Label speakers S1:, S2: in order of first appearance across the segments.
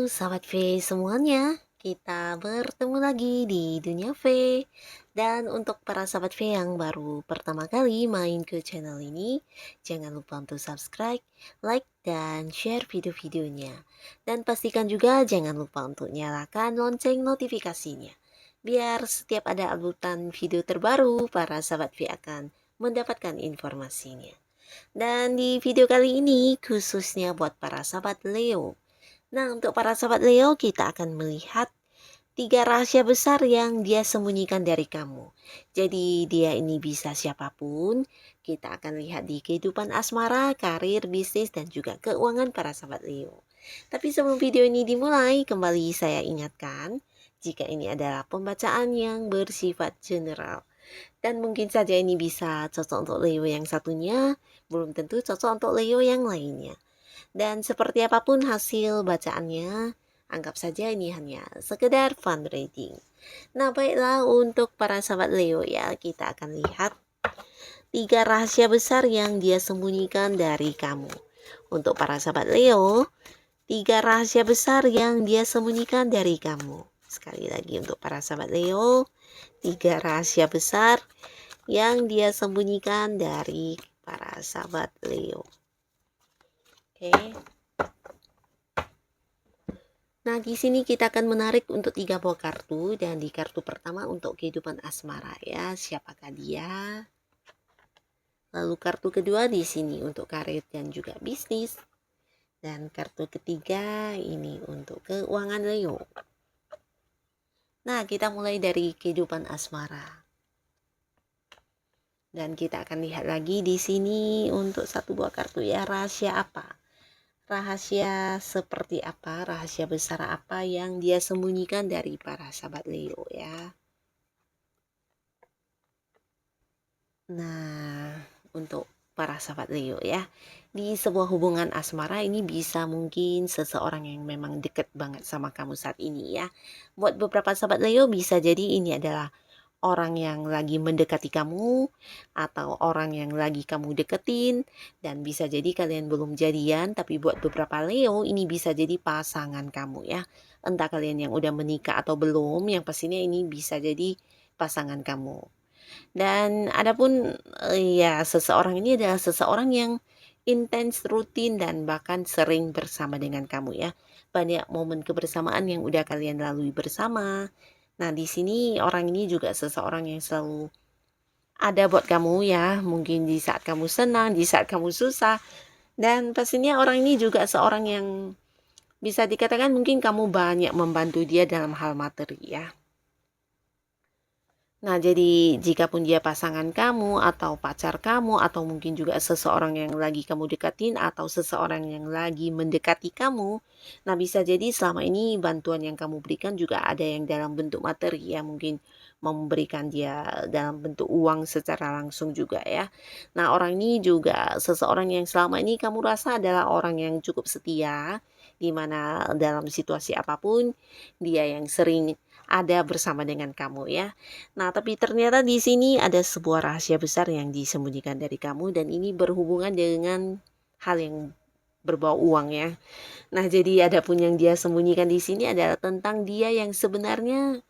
S1: Sahabat V semuanya, kita bertemu lagi di Dunia V. Dan untuk para sahabat V yang baru pertama kali main ke channel ini, jangan lupa untuk subscribe, like, dan share video-videonya. Dan pastikan juga jangan lupa untuk nyalakan lonceng notifikasinya. Biar setiap ada uploadan video terbaru, para sahabat V akan mendapatkan informasinya. Dan di video kali ini khususnya buat para sahabat Leo. Nah, untuk para sahabat Leo, kita akan melihat 3 rahasia besar yang dia sembunyikan dari kamu. Jadi, dia ini bisa siapapun. Kita akan lihat di kehidupan asmara, karir, bisnis, dan juga keuangan para sahabat Leo. Tapi sebelum video ini dimulai, kembali saya ingatkan, jika ini adalah pembacaan yang bersifat general. Dan mungkin saja ini bisa cocok untuk Leo yang satunya, belum tentu cocok untuk Leo yang lainnya. Dan seperti apapun hasil bacaannya, anggap saja ini hanya sekedar fun reading. Nah, baiklah untuk para sahabat Leo ya, kita akan lihat 3 rahasia besar yang dia sembunyikan dari kamu. Untuk para sahabat Leo, 3 rahasia besar yang dia sembunyikan dari kamu. Sekali lagi untuk para sahabat Leo, 3 rahasia besar yang dia sembunyikan dari para sahabat Leo. Oke. Nah, di sini kita akan menarik untuk 3 buah kartu, dan di kartu pertama untuk kehidupan asmara ya, siapakah dia? Lalu kartu kedua di sini untuk karir dan juga bisnis. Dan kartu ketiga ini untuk keuangan Leo. Nah, kita mulai dari kehidupan asmara. Dan kita akan lihat lagi di sini untuk satu buah kartu ya, rahasia apa? Rahasia seperti apa, rahasia besar apa yang dia sembunyikan dari para sahabat Leo ya. Nah, untuk para sahabat Leo ya, di sebuah hubungan asmara ini bisa mungkin seseorang yang memang deket banget sama kamu saat ini ya. Buat beberapa sahabat Leo bisa jadi ini adalah orang yang lagi mendekati kamu atau orang yang lagi kamu deketin, dan bisa jadi kalian belum jadian, tapi buat beberapa Leo ini bisa jadi pasangan kamu ya. Entah kalian yang udah menikah atau belum, yang pastinya ini bisa jadi pasangan kamu. Dan adapun ya, seseorang ini adalah seseorang yang intens, rutin, dan bahkan sering bersama dengan kamu ya. Banyak momen kebersamaan yang udah kalian lalui bersama. Nah, di sini orang ini juga seseorang yang selalu ada buat kamu ya, mungkin di saat kamu senang, di saat kamu susah. Dan pastinya orang ini juga seorang yang bisa dikatakan mungkin kamu banyak membantu dia dalam hal materi ya. Nah, jadi jikapun dia pasangan kamu atau pacar kamu atau mungkin juga seseorang yang lagi kamu deketin atau seseorang yang lagi mendekati kamu, nah bisa jadi selama ini bantuan yang kamu berikan juga ada yang dalam bentuk materi ya, mungkin memberikan dia dalam bentuk uang secara langsung juga ya. Nah, orang ini juga seseorang yang selama ini kamu rasa adalah orang yang cukup setia, di mana dalam situasi apapun dia yang sering ada bersama dengan kamu ya. Nah, tapi ternyata di sini ada sebuah rahasia besar yang disembunyikan dari kamu, dan ini berhubungan dengan hal yang berbau uang ya. Nah, jadi ada pun yang dia sembunyikan di sini adalah tentang dia yang sebenarnya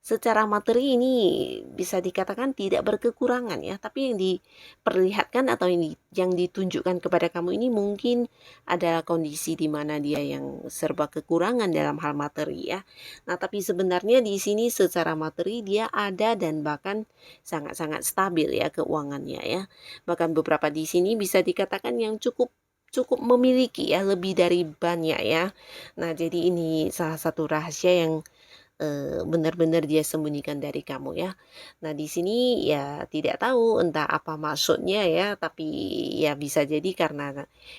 S1: secara materi ini bisa dikatakan tidak berkekurangan ya, tapi yang diperlihatkan atau yang ditunjukkan kepada kamu ini mungkin adalah kondisi di mana dia yang serba kekurangan dalam hal materi ya. Nah, tapi sebenarnya di sini secara materi dia ada dan bahkan sangat-sangat stabil ya keuangannya ya. Bahkan beberapa di sini bisa dikatakan yang cukup memiliki ya, lebih dari banyak ya. Nah, jadi ini salah satu rahasia yang benar-benar dia sembunyikan dari kamu ya. Nah, di sini ya tidak tahu entah apa maksudnya ya, tapi ya bisa jadi karena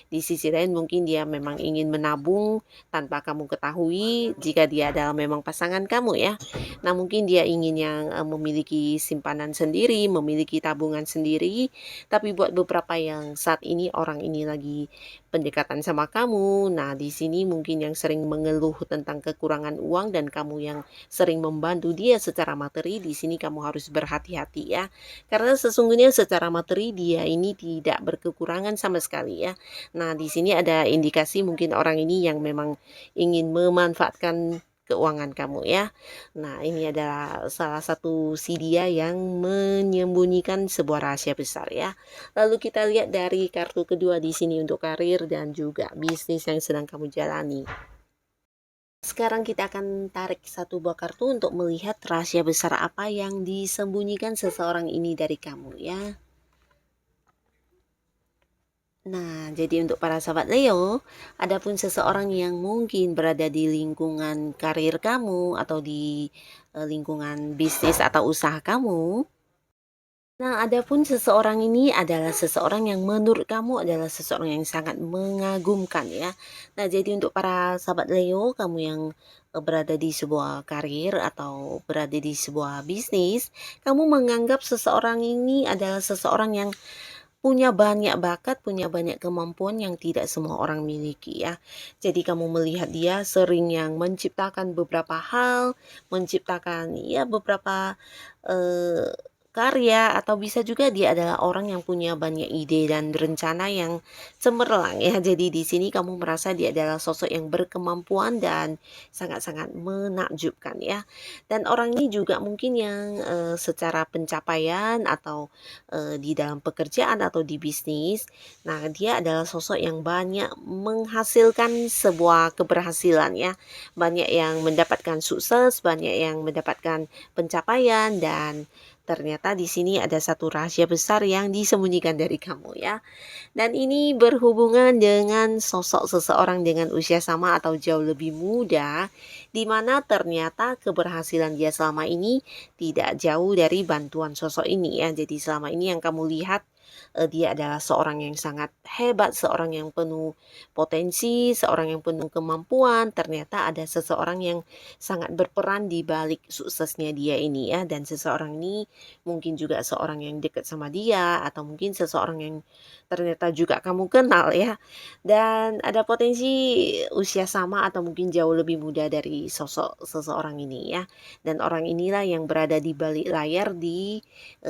S1: di sisi lain mungkin dia memang ingin menabung tanpa kamu ketahui jika dia adalah memang pasangan kamu ya. Nah, mungkin dia ingin yang memiliki simpanan sendiri, memiliki tabungan sendiri, tapi buat beberapa yang saat ini orang ini lagi pendekatan sama kamu, nah di sini mungkin yang sering mengeluh tentang kekurangan uang dan kamu yang sering membantu dia secara materi, di sini kamu harus berhati-hati ya. Karena sesungguhnya secara materi dia ini tidak berkekurangan sama sekali ya. Nah, di sini ada indikasi mungkin orang ini yang memang ingin memanfaatkan keuangan kamu ya. Nah, ini adalah salah satu si dia yang menyembunyikan sebuah rahasia besar ya. Lalu kita lihat dari kartu kedua di sini untuk karir dan juga bisnis yang sedang kamu jalani. Sekarang kita akan tarik satu buah kartu untuk melihat rahasia besar apa yang disembunyikan seseorang ini dari kamu ya. Nah, jadi untuk para sahabat Leo, adapun seseorang yang mungkin berada di lingkungan karir kamu atau di lingkungan bisnis atau usaha kamu. Nah, adapun seseorang ini adalah seseorang yang menurut kamu adalah seseorang yang sangat mengagumkan ya. Nah, jadi untuk para sahabat Leo, kamu yang berada di sebuah karir atau berada di sebuah bisnis, kamu menganggap seseorang ini adalah seseorang yang punya banyak bakat, punya banyak kemampuan yang tidak semua orang miliki ya. Jadi kamu melihat dia sering yang menciptakan beberapa hal, menciptakan ya beberapa eh, karya atau bisa juga dia adalah orang yang punya banyak ide dan rencana yang cemerlang ya. Jadi di sini kamu merasa dia adalah sosok yang berkemampuan dan sangat-sangat menakjubkan ya. Dan orang ini juga mungkin yang secara pencapaian atau di dalam pekerjaan atau di bisnis. Nah, dia adalah sosok yang banyak menghasilkan sebuah keberhasilan ya. Banyak yang mendapatkan sukses, banyak yang mendapatkan pencapaian dan ternyata di sini ada satu rahasia besar yang disembunyikan dari kamu ya. Dan ini berhubungan dengan sosok seseorang dengan usia sama atau jauh lebih muda, di mana ternyata keberhasilan dia selama ini tidak jauh dari bantuan sosok ini ya. Jadi selama ini yang kamu lihat dia adalah seorang yang sangat hebat, seorang yang penuh potensi, seorang yang penuh kemampuan. Ternyata ada seseorang yang sangat berperan di balik suksesnya dia ini ya. Dan seseorang ini mungkin juga seorang yang dekat sama dia atau mungkin seseorang yang ternyata juga kamu kenal ya. Dan ada potensi usia sama atau mungkin jauh lebih muda dari sosok seseorang ini ya. Dan orang inilah yang berada di balik layar di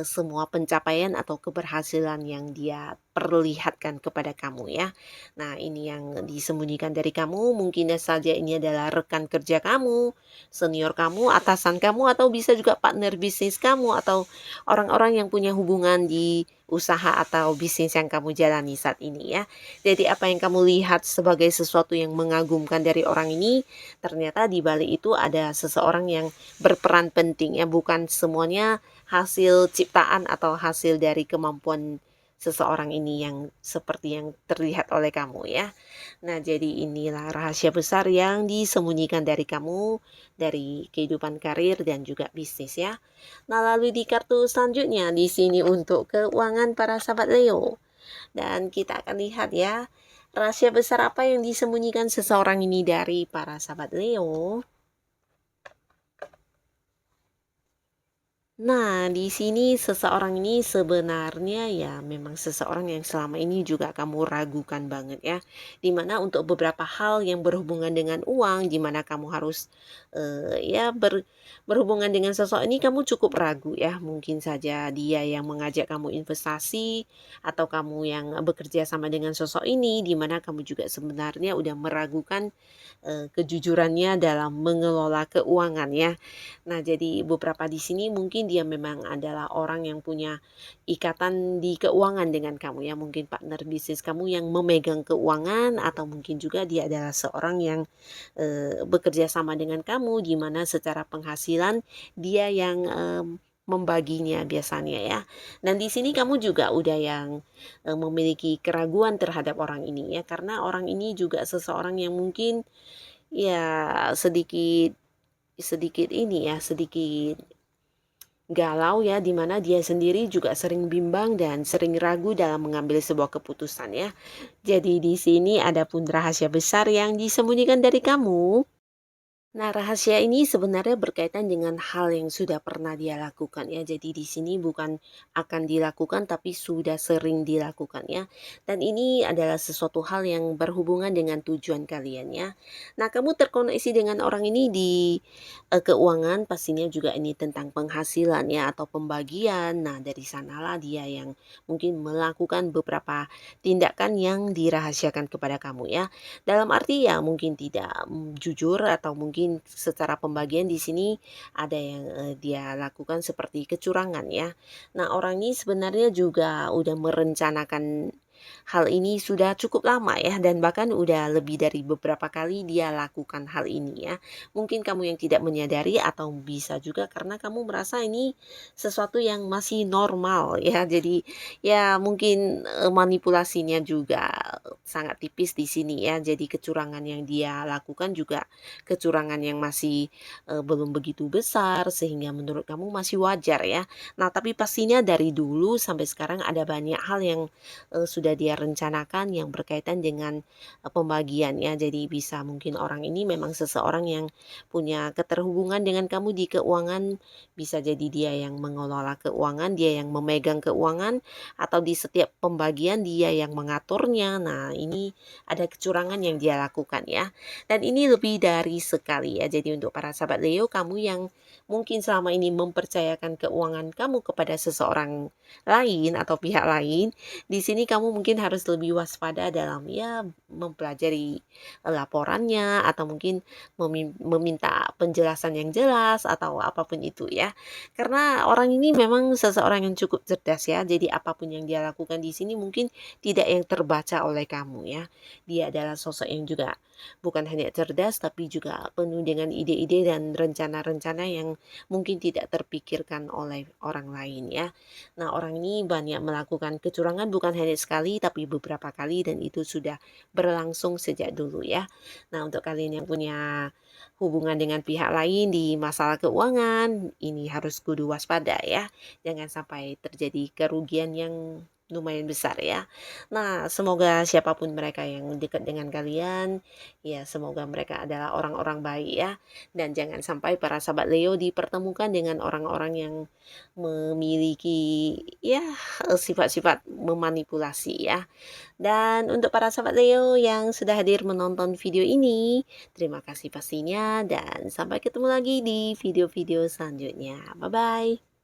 S1: semua pencapaian atau keberhasilan yang dia perlihatkan kepada kamu ya. Nah, ini yang disembunyikan dari kamu, mungkin saja ini adalah rekan kerja kamu, senior kamu, atasan kamu, atau bisa juga partner bisnis kamu, atau orang-orang yang punya hubungan di usaha atau bisnis yang kamu jalani saat ini ya. Jadi apa yang kamu lihat sebagai sesuatu yang mengagumkan dari orang ini, ternyata di balik itu ada seseorang yang berperan penting ya, bukan semuanya hasil ciptaan atau hasil dari kemampuan seseorang ini yang seperti yang terlihat oleh kamu ya. Nah, jadi inilah rahasia besar yang disembunyikan dari kamu, dari kehidupan karir dan juga bisnis ya. Nah, lalu di kartu selanjutnya di sini untuk keuangan para sahabat Leo. Dan kita akan lihat ya, rahasia besar apa yang disembunyikan seseorang ini dari para sahabat Leo. Nah, di sini seseorang ini sebenarnya ya memang seseorang yang selama ini juga kamu ragukan banget ya. Dimana untuk beberapa hal yang berhubungan dengan uang, dimana kamu harus ya berhubungan dengan sosok ini kamu cukup ragu ya. Mungkin saja dia yang mengajak kamu investasi atau kamu yang bekerja sama dengan sosok ini, dimana kamu juga sebenarnya udah meragukan kejujurannya dalam mengelola keuangan ya. Nah, jadi beberapa di sini mungkin dia memang adalah orang yang punya ikatan di keuangan dengan kamu ya, mungkin partner bisnis kamu yang memegang keuangan atau mungkin juga dia adalah seorang yang bekerja sama dengan kamu di mana secara penghasilan dia yang membaginya biasanya ya. Dan di sini kamu juga udah yang memiliki keraguan terhadap orang ini ya, karena orang ini juga seseorang yang mungkin ya sedikit sedikit ini ya, sedikit galau ya, di mana dia sendiri juga sering bimbang dan sering ragu dalam mengambil sebuah keputusan ya. Jadi di sini ada pun rahasia besar yang disembunyikan dari kamu. Nah, rahasia ini sebenarnya berkaitan dengan hal yang sudah pernah dia lakukan ya. Jadi di sini bukan akan dilakukan tapi sudah sering dilakukan ya. Dan ini adalah sesuatu hal yang berhubungan dengan tujuan kalian ya. Nah, kamu terkoneksi dengan orang ini di keuangan, pastinya juga ini tentang penghasilan ya atau pembagian. Nah, dari sanalah dia yang mungkin melakukan beberapa tindakan yang dirahasiakan kepada kamu ya. Dalam arti ya mungkin tidak, jujur atau mungkin secara pembagian di sini ada yang, dia lakukan seperti kecurangan ya. Nah, orang ini sebenarnya juga udah merencanakan hal ini sudah cukup lama ya dan bahkan udah lebih dari beberapa kali dia lakukan hal ini ya. Mungkin kamu yang tidak menyadari atau bisa juga karena kamu merasa ini sesuatu yang masih normal ya. Jadi ya mungkin, manipulasinya juga sangat tipis di sini ya. Jadi kecurangan yang dia lakukan juga kecurangan yang masih, belum begitu besar sehingga menurut kamu masih wajar ya. Nah, tapi pastinya dari dulu sampai sekarang ada banyak hal yang, sudah dia rencanakan yang berkaitan dengan, pembagian ya. Jadi bisa mungkin orang ini memang seseorang yang punya keterhubungan dengan kamu di keuangan, bisa jadi dia yang mengelola keuangan, dia yang memegang keuangan, atau di setiap pembagian dia yang mengaturnya. Nah, ini ada kecurangan yang dia lakukan ya. Dan ini lebih dari sekali ya. Jadi untuk para sahabat Leo, kamu yang mungkin selama ini mempercayakan keuangan kamu kepada seseorang lain atau pihak lain, di sini kamu mungkin harus lebih waspada dalam ya mempelajari laporannya atau mungkin meminta penjelasan yang jelas atau apapun itu ya. Karena orang ini memang seseorang yang cukup cerdas ya. Jadi apapun yang dia lakukan di sini mungkin tidak yang terbaca oleh kamu ya. Dia adalah sosok yang juga bukan hanya cerdas tapi juga penuh dengan ide-ide dan rencana-rencana yang mungkin tidak terpikirkan oleh orang lain ya. Nah, orang ini banyak melakukan kecurangan bukan hanya sekali tapi beberapa kali dan itu sudah berlangsung sejak dulu ya. Nah, untuk kalian yang punya hubungan dengan pihak lain di masalah keuangan, ini harus kudu waspada ya. Jangan sampai terjadi kerugian yang lumayan besar ya. Nah, semoga siapapun mereka yang dekat dengan kalian, ya semoga mereka adalah orang-orang baik ya. Dan jangan sampai para sahabat Leo dipertemukan dengan orang-orang yang memiliki ya sifat-sifat memanipulasi ya. Dan untuk para sahabat Leo yang sudah hadir menonton video ini, terima kasih pastinya dan sampai ketemu lagi di video-video selanjutnya. Bye-bye.